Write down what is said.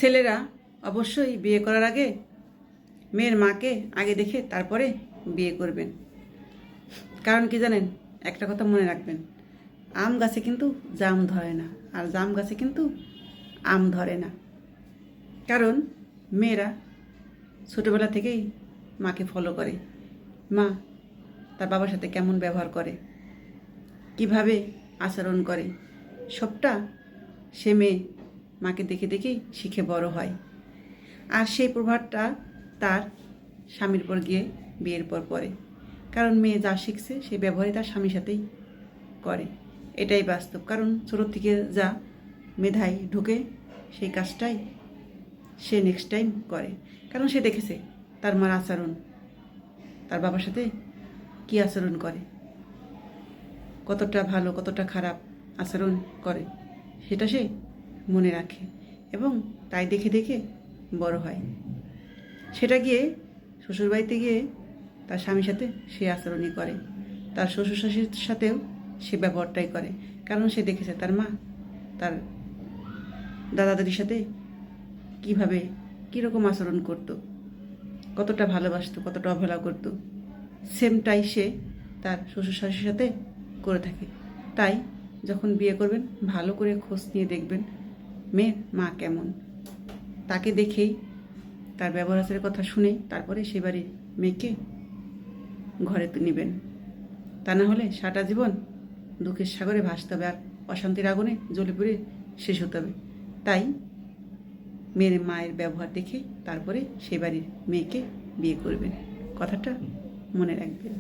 ছেলেরা অবশ্যই বিয়ে করার আগে মেয়ের মাকে আগে দেখে তারপরে বিয়ে করবেন। কারণ কি জানেন, একটা কথা মনে রাখবেন, আম গাছে কিন্তু জাম ধরে না, আর জাম গাছে কিন্তু আম ধরে না। কারণ মেয়েরা ছোটোবেলা থেকেই মাকে ফলো করে। মা তার বাবার সাথে কেমন ব্যবহার করে, কিভাবে আচরণ করে, সবটা সে মেয়ে মাকে দেখে দেখেই শিখে বড় হয়। আর সেই প্রভাবটা তার স্বামীর পর গিয়ে বিয়ের পর পড়ে। কারণ মেয়ে যা শিখছে সেই ব্যবহারই তার স্বামীর সাথেই করে। এটাই বাস্তব। কারণ ছোটোর থেকে যা মেধায় ঢুকে সেই কাজটাই সে নেক্সট টাইম করে। কারণ সে দেখেছে তার মার আচরণ, তার বাবার সাথে কী আচরণ করে, কতটা ভালো কতটা খারাপ আচরণ করে, সেটা সে মনে রাখে এবং তাই দেখে দেখে বড় হয়। সেটা গিয়ে শ্বশুরবাড়িতে গিয়ে তার স্বামীর সাথে সে আচরণই করে, তার শ্বশুর শাশুড়ির সাথেও সে ব্যবহারটাই করে। কারণ সে দেখেছে তার মা তার দাদা দাদির সাথে কীভাবে কীরকম আচরণ করত, কতটা ভালোবাসতো, কতটা অবহেলা করতো। সেমটাই সে তার শ্বশুর শাশুড়ির সাথে করে থাকে। তাই যখন বিয়ে করবেন ভালো করে খোঁজ নিয়ে দেখবেন মেয়ের মা কেমন। তাকে দেখেই, তার ব্যবহার আচারের কথা শুনেই তারপরে সে বাড়ির মেয়েকে ঘরে নেবেন। তা না হলে সারাটা জীবন দুঃখের সাগরে ভাসতে হবে আর অশান্তির আগুনে জ্বলে পুড়ে শেষ হতে হবে। তাই মেয়ের মায়ের ব্যবহার দেখে তারপরে সে বাড়ির মেয়েকে বিয়ে করবেন। কথাটা মনে রাখবেন।